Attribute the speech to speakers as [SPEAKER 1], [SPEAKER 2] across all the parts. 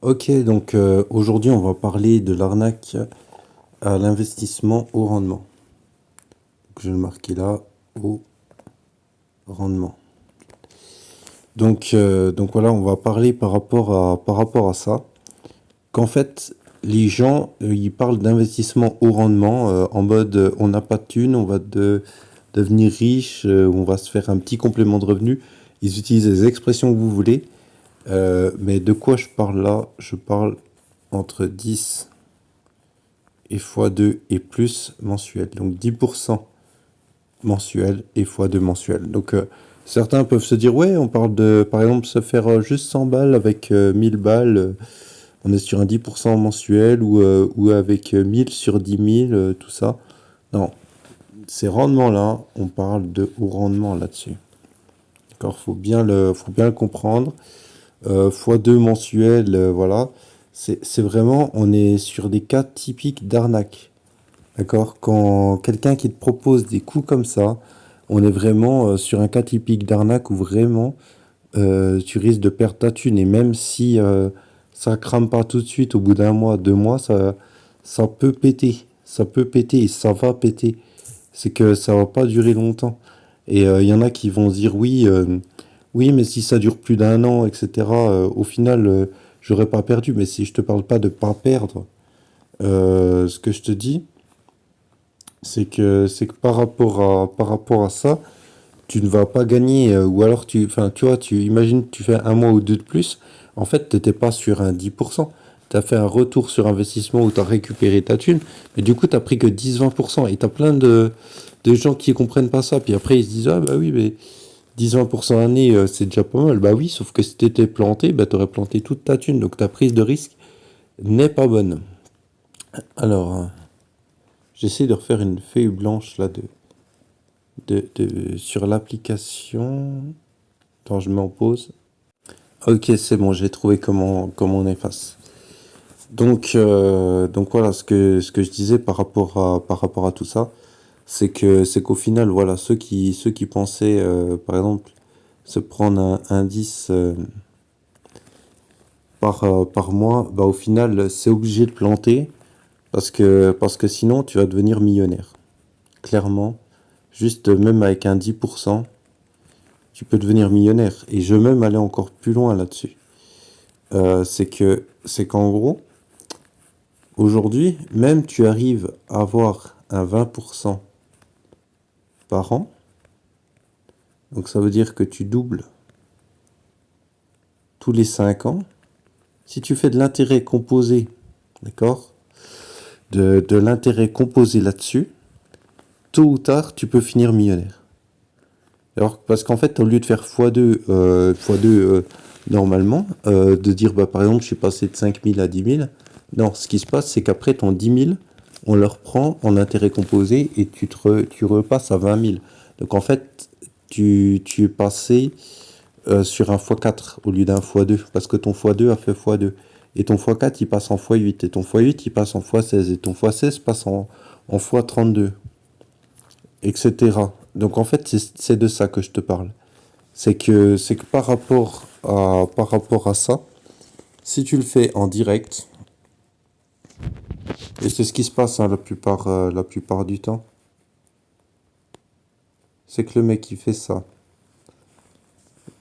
[SPEAKER 1] Ok, donc aujourd'hui on va parler de l'arnaque à l'investissement au rendement. Donc, je vais le marquer là, au rendement. Donc voilà, on va parler par rapport à ça. Qu'en fait, les gens, ils parlent d'investissement au rendement en mode on n'a pas de thunes, devenir riche, on va se faire un petit complément de revenu. Ils utilisent les expressions que vous voulez. Mais de quoi je parle là? Je parle entre 10 et x2 et plus mensuel. Donc 10% mensuel et x2 mensuel. Donc certains peuvent se dire, ouais, on parle de, par exemple, se faire juste 100 balles avec 1000 balles. On est sur un 10% mensuel ou avec 1000 sur 10 000, tout ça. Non, ces rendements-là, on parle de haut rendement là-dessus. D'accord, faut bien le comprendre. x2 mensuel, voilà. C'est vraiment, on est sur des cas typiques d'arnaque. D'accord? Quand quelqu'un qui te propose des coups comme ça, on est vraiment sur un cas typique d'arnaque où vraiment tu risques de perdre ta thune. Et même si ça crame pas tout de suite, au bout d'un mois, 2 mois, ça peut péter. Ça peut péter et ça va péter. C'est que ça va pas durer longtemps. Et il y en a qui vont se dire oui, oui, mais si ça dure plus d'un an, etc., au final, j'aurais pas perdu. Mais si je te parle pas de pas perdre, ce que je te dis, c'est que par rapport à ça, tu ne vas pas gagner, ou alors enfin, tu vois, imagines, tu fais un mois ou deux de plus, en fait, tu n'étais pas sur un 10%. Tu as fait un retour sur investissement où tu as récupéré ta thune, mais du coup, tu as pris que 10-20%. Et tu as plein de gens qui ne comprennent pas ça. Puis après, ils se disent, ah bah oui, mais 10-20% l'année, c'est déjà pas mal. Bah oui, sauf que si tu étais planté, bah, tu aurais planté toute ta thune. Donc ta prise de risque n'est pas bonne. Alors, j'essaie de refaire une feuille blanche là sur l'application. Attends, je mets en pause. Ok, c'est bon, j'ai trouvé comment on efface. Donc voilà, ce que je disais par rapport à tout ça, c'est qu'au final, voilà, ceux qui pensaient, par exemple, se prendre un indice par mois, bah au final, c'est obligé de planter parce que sinon, tu vas devenir millionnaire. Clairement, juste même avec un 10%, tu peux devenir millionnaire. Et je vais même aller encore plus loin là-dessus. C'est qu'en gros, aujourd'hui, même tu arrives à avoir un 20% par an, donc ça veut dire que tu doubles tous les 5 ans. Si tu fais de l'intérêt composé, d'accord, de l'intérêt composé là-dessus, tôt ou tard, tu peux finir millionnaire. Alors, parce qu'en fait, au lieu de faire x2 normalement, de dire, bah, par exemple, je suis passé de 5000 à 10 000, non, ce qui se passe, c'est qu'après ton 10 000, on le reprend en intérêt composé et tu repasses à 20 000. Donc, en fait, tu es passé sur un x4 au lieu d'un x2, parce que ton x2 a fait x2. Et ton x4, il passe en x8, et ton x8, il passe en x16, et ton x16 passe en x32, etc. Donc, en fait, c'est de ça que je te parle. C'est que par rapport à ça, si tu le fais en direct, et c'est ce qui se passe hein, la plupart du temps, c'est que le mec qui fait ça,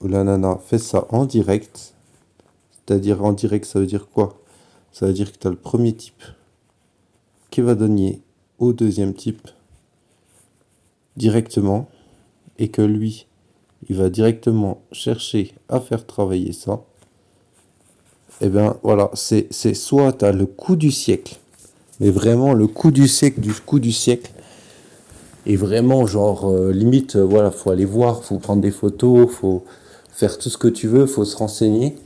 [SPEAKER 1] ou la nana fait ça en direct, c'est-à-dire en direct, ça veut dire quoi? Ça veut dire que tu as le premier type qui va donner au deuxième type directement, et que lui, il va directement chercher à faire travailler ça. Et bien voilà, c'est soit tu as le coup du siècle, mais vraiment le coup du siècle du coup du siècle. Et vraiment, genre, limite, voilà, faut aller voir, faut prendre des photos, faut faire tout ce que tu veux, faut se renseigner.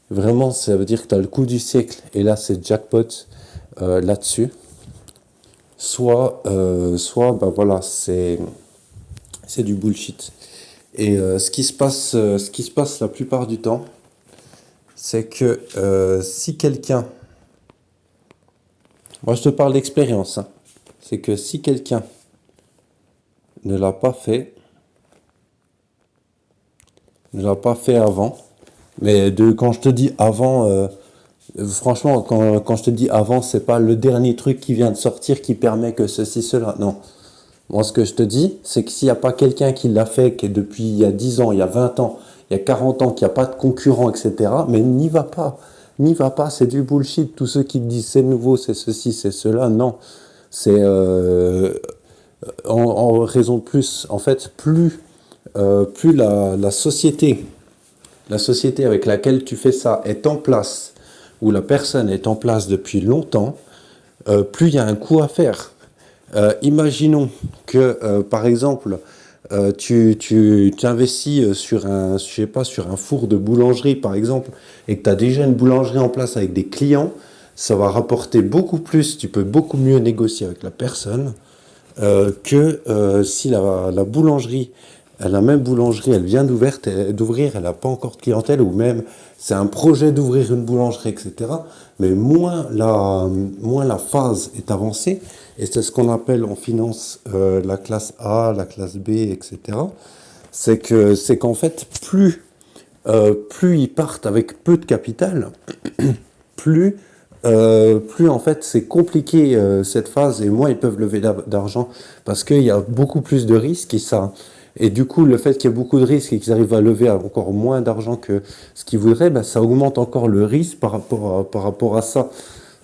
[SPEAKER 1] Vraiment, ça veut dire que tu as le coup du siècle. Et là, c'est jackpot là-dessus. Soit, bah voilà, c'est du bullshit. Et ce qui se passe la plupart du temps, c'est que si quelqu'un, moi je te parle d'expérience, hein, c'est que si quelqu'un ne l'a pas fait, ne l'a pas fait avant, mais quand je te dis avant, Franchement, quand je te dis avant, c'est pas le dernier truc qui vient de sortir qui permet que ceci, cela. Non. Moi, ce que je te dis, c'est que s'il n'y a pas quelqu'un qui l'a fait, qui est depuis il y a 10 ans, il y a 20 ans, il y a 40 ans, qu'il n'y a pas de concurrent, etc., mais n'y va pas. N'y va pas, c'est du bullshit. Tous ceux qui te disent c'est nouveau, c'est ceci, c'est cela, non. C'est en raison de plus. En fait, plus la société avec laquelle tu fais ça est en place, ou la personne est en place depuis longtemps, plus il y a un coup à faire. Imaginons que, par exemple, tu investis sur un, je sais pas, sur un four de boulangerie, par exemple, et que tu as déjà une boulangerie en place avec des clients, ça va rapporter beaucoup plus, tu peux beaucoup mieux négocier avec la personne que si la boulangerie, la même boulangerie, elle vient d'ouvrir, elle n'a pas encore de clientèle, ou même c'est un projet d'ouvrir une boulangerie, etc. Mais moins la phase est avancée, et c'est ce qu'on appelle en finance la classe A, la classe B, etc. C'est qu'en fait, plus ils partent avec peu de capital, plus, plus en fait c'est compliqué cette phase et moins ils peuvent lever d'argent parce qu'il y a beaucoup plus de risques et du coup le fait qu'il y ait beaucoup de risques et qu'ils arrivent à lever encore moins d'argent que ce qu'ils voudraient, ben, ça augmente encore le risque par rapport à ça.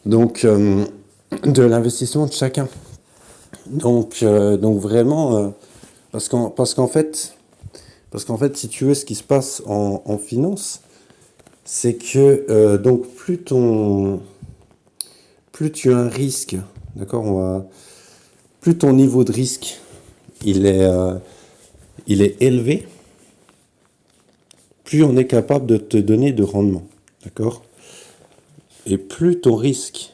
[SPEAKER 1] Donc de l'investissement de chacun. Donc vraiment parce qu'en fait si tu veux ce qui se passe en finance, c'est que donc plus tu as un risque, d'accord, plus ton niveau de risque il est élevé, plus on est capable de te donner de rendement, d'accord. Et plus ton risque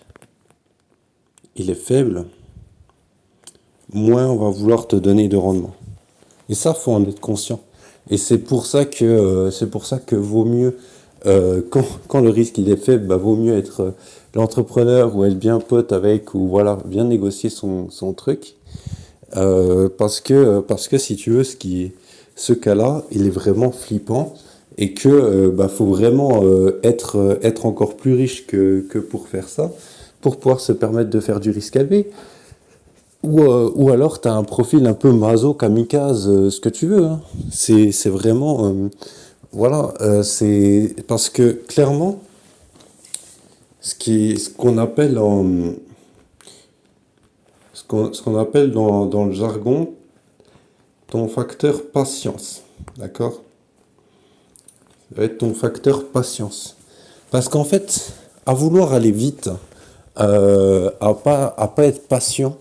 [SPEAKER 1] il est faible, moins on va vouloir te donner de rendement. Et ça, faut en être conscient. Et c'est pour ça que vaut mieux quand le risque il est faible, bah, vaut mieux être l'entrepreneur ou être bien pote avec ou voilà bien négocier son truc. Parce que si tu veux, ce cas-là, il est vraiment flippant et que bah, faut vraiment être encore plus riche que pour faire ça, pour pouvoir se permettre de faire du risque élevé. Ou alors tu as un profil un peu maso, kamikaze, ce que tu veux. Hein. C'est vraiment voilà, c'est parce que clairement, ce qu'on appelle ce qu'on appelle dans le jargon ton facteur patience, d'accord? Ça va être ton facteur patience. Parce qu'en fait, à vouloir aller vite, à pas être patient,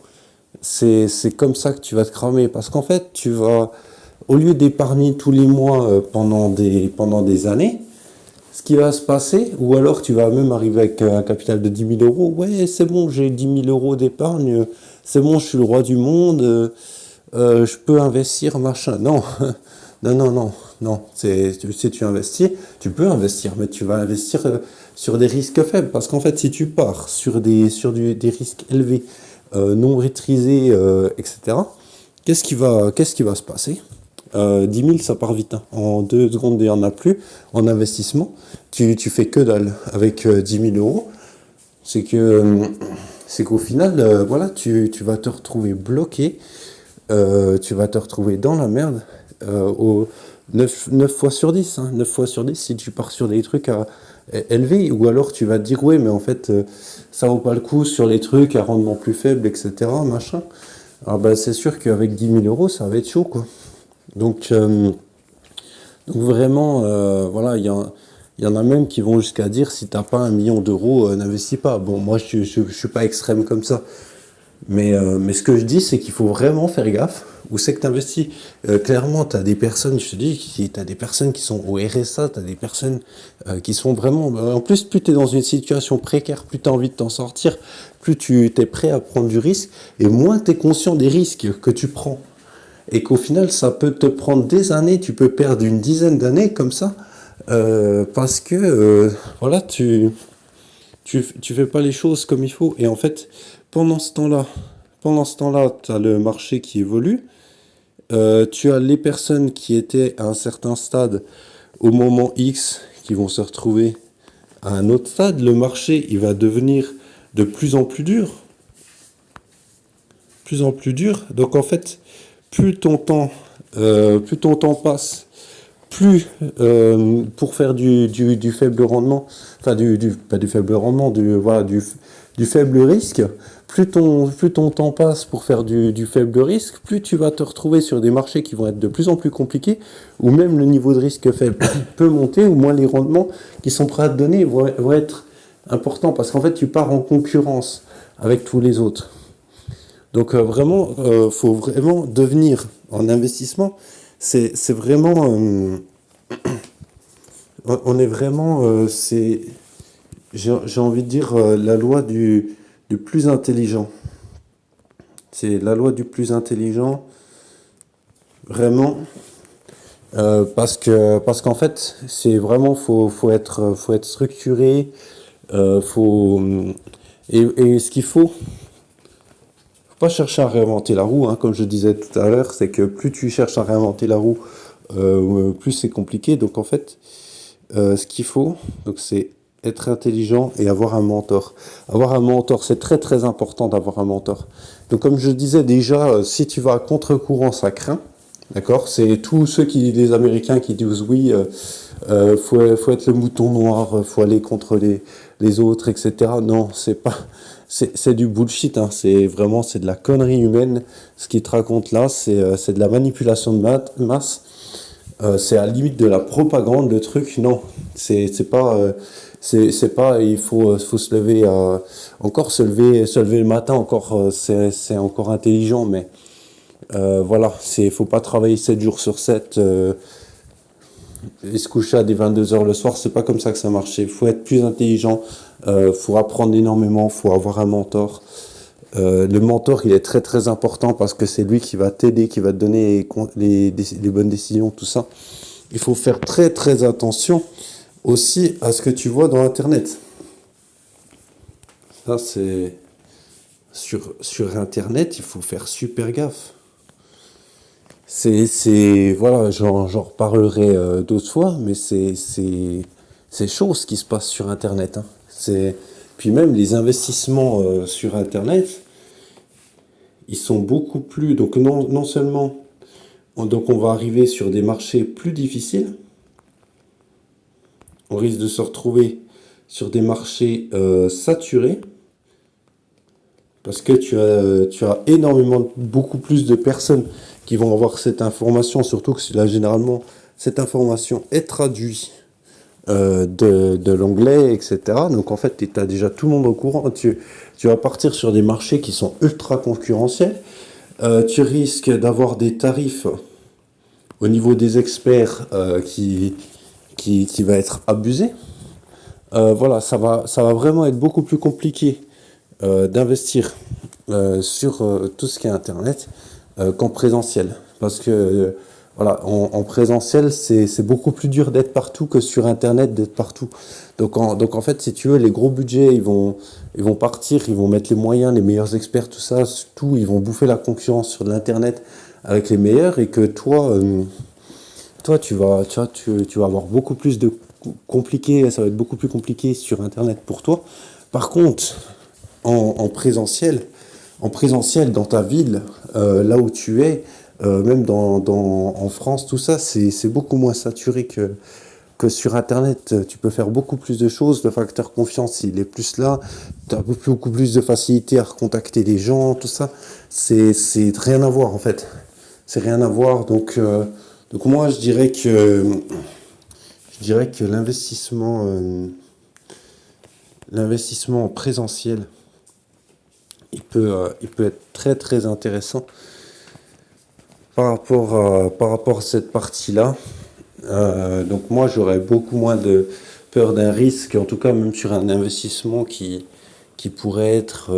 [SPEAKER 1] c'est comme ça que tu vas te cramer. Parce qu'en fait, au lieu d'épargner tous les mois pendant des années, ce qui va se passer, ou alors tu vas même arriver avec un capital de 10 000 euros, ouais, c'est bon, j'ai 10 000 euros d'épargne, c'est bon, je suis le roi du monde, je peux investir, machin. Non, non, non, non, non. Si tu investis, tu peux investir, mais tu vas investir sur des risques faibles. Parce qu'en fait, si tu pars des risques élevés, non maîtrisés, etc., qu'est-ce qui va se passer 10 000, ça part vite. Hein. En 2 secondes, il n'y en a plus. En investissement, tu fais que dalle avec 10 000 euros. C'est que, c'est qu'au final, voilà, tu vas te retrouver bloqué. Tu vas te retrouver dans la merde au 9 fois sur 10. Hein, 9 fois sur 10 si tu pars sur des trucs élevés. Ou alors tu vas te dire, ouais, mais en fait, ça vaut pas le coup sur les trucs à rendement plus faible, etc. Machin. Alors, ben, c'est sûr qu'avec 10 000 euros, ça va être chaud, quoi. Donc, vraiment, voilà, il y en a même qui vont jusqu'à dire si t'as pas 1 million d'euros, n'investis pas. Bon, moi, je suis pas extrême comme ça. Mais ce que je dis, c'est qu'il faut vraiment faire gaffe. Où c'est que tu investis clairement, tu as des personnes, je te dis, tu as des personnes qui sont au RSA, tu as des personnes qui sont vraiment... En plus, plus tu es dans une situation précaire, plus tu as envie de t'en sortir, plus tu es prêt à prendre du risque, et moins tu es conscient des risques que tu prends. Et qu'au final, ça peut te prendre des années, tu peux perdre une dizaine d'années comme ça, parce que voilà, tu fais pas les choses comme il faut. Et en fait, pendant ce temps-là, tu as le marché qui évolue. Tu as les personnes qui étaient à un certain stade au moment X qui vont se retrouver à un autre stade, le marché, il va devenir de plus en plus dur, plus en plus dur. Donc en fait, plus ton temps passe, plus pour faire du faible rendement, enfin pas du faible rendement, voilà, du faible risque, plus ton temps passe pour faire du faible risque, plus tu vas te retrouver sur des marchés qui vont être de plus en plus compliqués, où même le niveau de risque faible peut monter, ou moins les rendements qui sont prêts à te donner vont être importants, parce qu'en fait tu pars en concurrence avec tous les autres. Donc vraiment, faut vraiment devenir en investissement. C'est vraiment, on est vraiment, j'ai envie de dire la loi du plus intelligent. C'est la loi du plus intelligent, vraiment, parce qu'en fait, c'est vraiment faut être structuré, faut et ce qu'il faut pas chercher à réinventer la roue, hein, comme je disais tout à l'heure, c'est que plus tu cherches à réinventer la roue, plus c'est compliqué. Donc en fait, ce qu'il faut, donc c'est être intelligent et avoir un mentor. Avoir un mentor, c'est très très important d'avoir un mentor. Donc comme je disais déjà, si tu vas à contre-courant, ça craint. D'accord? C'est tous les Américains qui disent oui, faut être le mouton noir, faut aller contre les autres, etc. Non, c'est du bullshit, hein. C'est de la connerie humaine. Ce qu'ils te racontent là, c'est de la manipulation de masse. C'est à la limite de la propagande, le truc. Non, c'est pas, c'est pas, faut se lever, encore se lever le matin, encore, c'est encore intelligent, mais, voilà, faut pas travailler 7 jours sur 7, et se coucher à des 22 heures le soir, c'est pas comme ça que ça marche. Il faut être plus intelligent, faut apprendre énormément, faut avoir un mentor. Le mentor, il est très très important parce que c'est lui qui va t'aider, qui va te donner les bonnes décisions, tout ça. Il faut faire très très attention aussi à ce que tu vois dans Internet. Ça, c'est sur Internet, il faut faire super gaffe. Voilà, j'en reparlerai d'autres fois, mais c'est chaud ce qui se passe sur Internet, hein. Puis même les investissements sur Internet, ils sont beaucoup plus. Donc non seulement, donc on va arriver sur des marchés plus difficiles, on risque de se retrouver sur des marchés saturés, parce que tu as énormément, beaucoup plus de personnes qui vont avoir cette information, surtout que là, généralement, cette information est traduite de l'anglais, etc. Donc en fait, tu as déjà tout le monde au courant. Tu vas partir sur des marchés qui sont ultra concurrentiels. Tu risques d'avoir des tarifs au niveau des experts qui va être abusé. Voilà, ça va vraiment être beaucoup plus compliqué d'investir sur tout ce qui est Internet qu'en présentiel. Parce que voilà, en présentiel, c'est beaucoup plus dur d'être partout que sur Internet d'être partout. Donc en fait, si tu veux, les gros budgets, ils vont partir, ils vont mettre les moyens, les meilleurs experts, tout ça, tout, ils vont bouffer la concurrence sur l'Internet avec les meilleurs, et que toi, tu vas avoir beaucoup plus de compliqué, ça va être beaucoup plus compliqué sur Internet pour toi. Par contre, en présentiel, dans ta ville, là où tu es, même en France, tout ça, c'est beaucoup moins saturé que sur Internet. Tu peux faire beaucoup plus de choses. Le facteur confiance, il est plus là. Tu as beaucoup plus de facilité à recontacter les gens, tout ça. C'est rien à voir, en fait. C'est rien à voir. Donc moi, je dirais que l'investissement en présentiel, il peut être très très intéressant par rapport à cette partie-là. Donc moi, j'aurais beaucoup moins de peur d'un risque, en tout cas même sur un investissement qui pourrait être,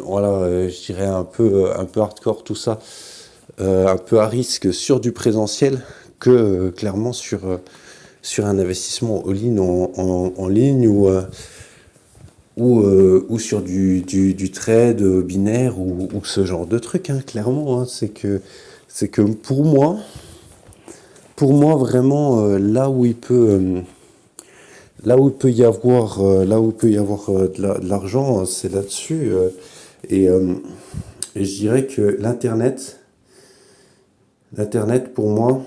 [SPEAKER 1] voilà, je dirais un peu hardcore, tout ça, un peu à risque sur du présentiel, que clairement sur un investissement all-in en ligne, ou sur du trade binaire, ou ce genre de truc, hein, clairement, hein. C'est que pour moi vraiment, là où il peut là où il peut y avoir, de l'argent, c'est là-dessus. Et, euh, et je dirais que l'Internet pour moi,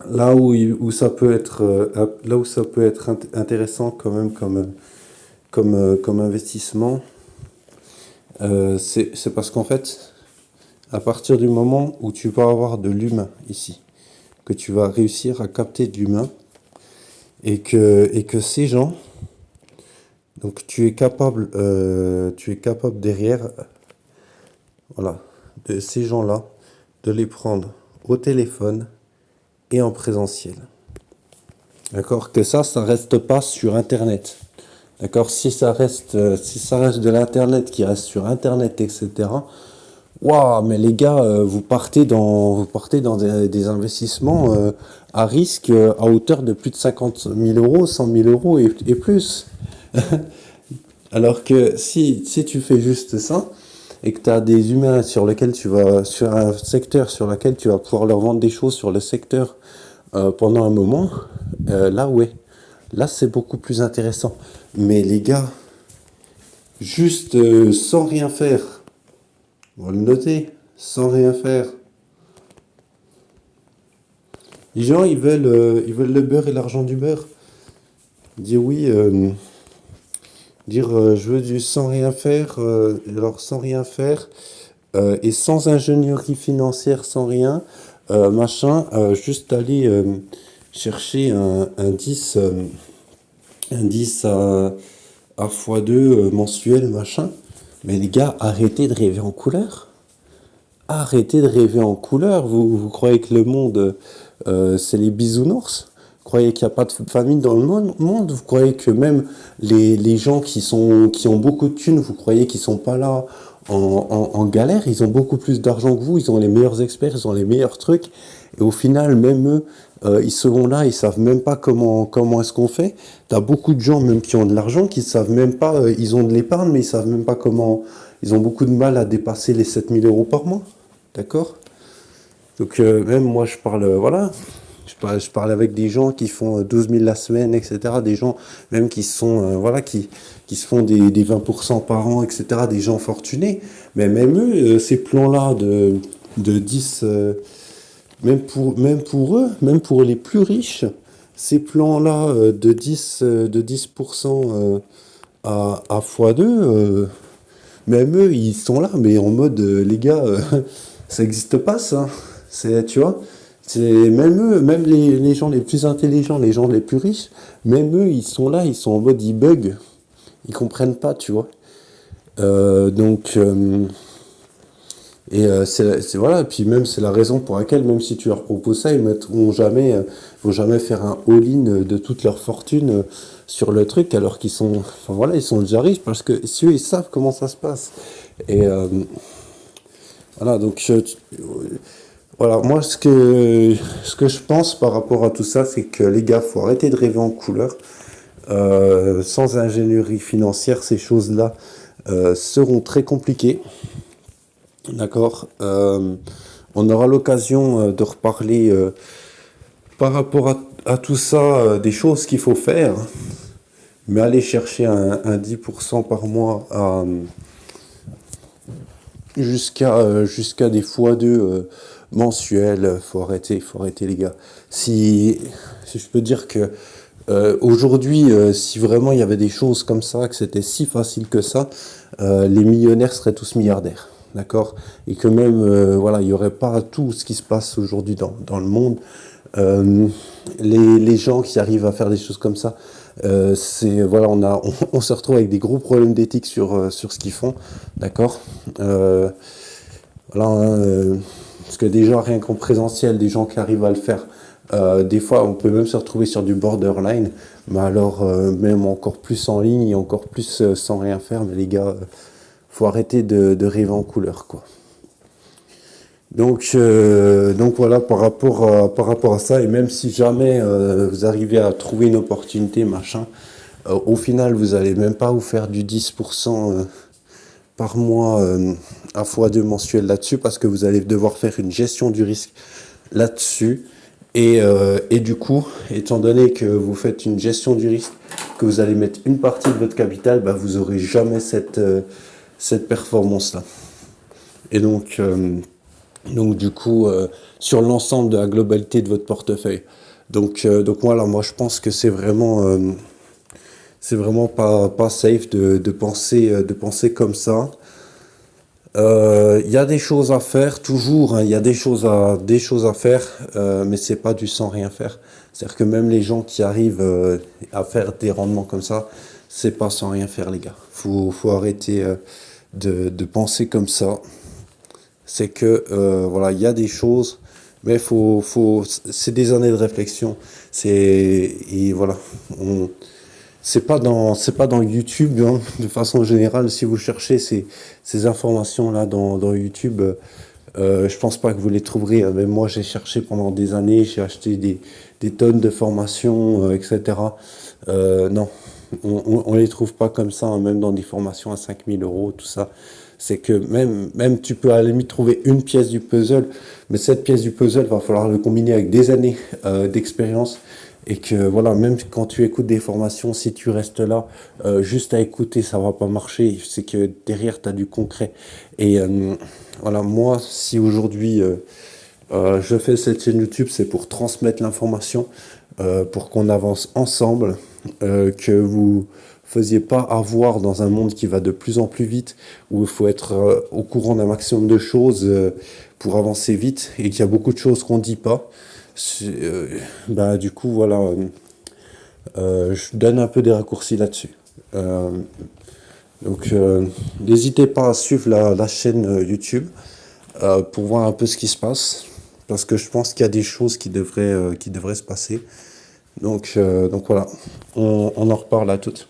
[SPEAKER 1] où ça peut être, là où ça peut être intéressant quand même comme investissement, c'est parce qu'en fait, à partir du moment où tu vas avoir de l'humain ici, que tu vas réussir à capter de l'humain, et que ces gens, donc tu es capable derrière, voilà, de ces gens-là, de les prendre au téléphone et en présentiel. D'accord? Que ça reste pas sur Internet. D'accord? Si ça reste de l'Internet qui reste sur Internet, etc. Waouh, mais les gars, vous partez dans des investissements à risque à hauteur de plus de 50 000 euros, 100 000 euros et plus. Alors que si tu fais juste ça et que tu as des humains sur un secteur sur lequel tu vas pouvoir leur vendre des choses sur le secteur pendant un moment, là ouais, là c'est beaucoup plus intéressant. Mais les gars, juste sans rien faire, on va le noter, sans rien faire. Les gens ils veulent le beurre et l'argent du beurre. Dire oui, je veux du sans rien faire, alors sans rien faire. Et sans ingénierie financière, sans rien, machin, juste aller chercher un 10 à x2 mensuel, machin. Mais les gars, arrêtez de rêver en couleur. Arrêtez de rêver en couleur. Vous croyez que le monde, c'est les bisounours? Vous croyez qu'il n'y a pas de famine dans le monde? Vous croyez que même les gens qui ont beaucoup de thunes, vous croyez qu'ils sont pas là en galère? Ils ont beaucoup plus d'argent que vous, ils ont les meilleurs experts, ils ont les meilleurs trucs. Et au final, même eux, ils seront là, ils savent même pas comment est-ce qu'on fait. T'as beaucoup de gens même qui ont de l'argent, qui savent même pas, ils ont de l'épargne, mais ils savent même pas comment. Ils ont beaucoup de mal à dépasser les 7 000 euros par mois. D'accord? Donc même moi je parle, voilà, je parle avec des gens qui font 12 000 la semaine, etc. Des gens même qui sont, voilà, qui se font des 20% par an, etc. Des gens fortunés. Mais même eux, ces plans-là de 10, même pour eux, même pour les plus riches, ces plans-là de 10% à x2, même eux, ils sont là, mais en mode, les gars, ça n'existe pas, ça. Tu vois, même eux, même les gens les plus intelligents, les gens les plus riches, même eux, ils sont là, ils sont en mode, ils bug, ils comprennent pas, tu vois. Donc, voilà, et puis même, c'est la raison pour laquelle, même si tu leur proposes ça, vont jamais faire un all-in de toute leur fortune sur le truc, alors qu'ils sont, enfin voilà, ils sont déjà riches, parce que si eux, ils savent comment ça se passe. Et voilà, donc, voilà, moi, ce que je pense par rapport à tout ça, c'est que les gars, faut arrêter de rêver en couleur. Sans ingénierie financière, ces choses-là seront très compliquées. D'accord? On aura l'occasion de reparler par rapport à tout ça, des choses qu'il faut faire. Mais aller chercher un 10% par mois jusqu'à des x2 mensuels, faut arrêter les gars. Si je peux dire que aujourd'hui, si vraiment il y avait des choses comme ça, que c'était si facile que ça, les millionnaires seraient tous milliardaires. D'accord? Et que même, voilà, il n'y aurait pas tout ce qui se passe aujourd'hui dans le monde. Euh, les gens qui arrivent à faire des choses comme ça, voilà, on se retrouve avec des gros problèmes d'éthique sur ce qu'ils font. D'accord? Voilà, hein, parce que déjà, rien qu'en présentiel, des gens qui arrivent à le faire, des fois, on peut même se retrouver sur du borderline, mais alors, même encore plus en ligne et encore plus sans rien faire. Mais les gars, faut arrêter de rêver en couleur, quoi. Donc voilà, par rapport à ça, et même si jamais vous arrivez à trouver une opportunité, machin, au final, vous allez même pas vous faire du 10% par mois à x2 mensuel là-dessus, parce que vous allez devoir faire une gestion du risque là-dessus. Et du coup, étant donné que vous faites une gestion du risque, que vous allez mettre une partie de votre capital, bah, vous aurez jamais cette performance-là. Et donc du coup, sur l'ensemble de la globalité de votre portefeuille. Donc voilà, moi je pense que c'est vraiment pas safe de penser comme ça. Il y a des choses à faire toujours, hein, il y a des choses à faire, mais c'est pas du sans rien faire. C'est-à-dire que même les gens qui arrivent à faire des rendements comme ça, c'est pas sans rien faire, les gars. Faut arrêter de penser comme ça. C'est que voilà, il y a des choses, mais c'est des années de réflexion. Et voilà, c'est pas dans YouTube, hein, de façon générale. Si vous cherchez ces informations-là dans YouTube, je pense pas que vous les trouverez, hein. Même moi, j'ai cherché pendant des années, j'ai acheté des tonnes de formations, etc. Non, on les trouve pas comme ça, hein, même dans des formations à 5 000 euros, tout ça. C'est que même tu peux à la limite trouver une pièce du puzzle, mais cette pièce du puzzle, va falloir le combiner avec des années d'expérience. Et que voilà, même quand tu écoutes des formations, si tu restes là, juste à écouter, ça va pas marcher. C'est que derrière, tu as du concret. Et voilà, moi, si aujourd'hui je fais cette chaîne YouTube, c'est pour transmettre l'information, pour qu'on avance ensemble, que vous faisiez pas avoir dans un monde qui va de plus en plus vite, où il faut être au courant d'un maximum de choses pour avancer vite, et qu'il y a beaucoup de choses qu'on dit pas. Bah, du coup, voilà, je donne un peu des raccourcis là-dessus. Euh, donc, n'hésitez pas à suivre la chaîne YouTube pour voir un peu ce qui se passe, parce que je pense qu'il y a des choses qui devraient se passer. Donc voilà, on en reparle à toutes.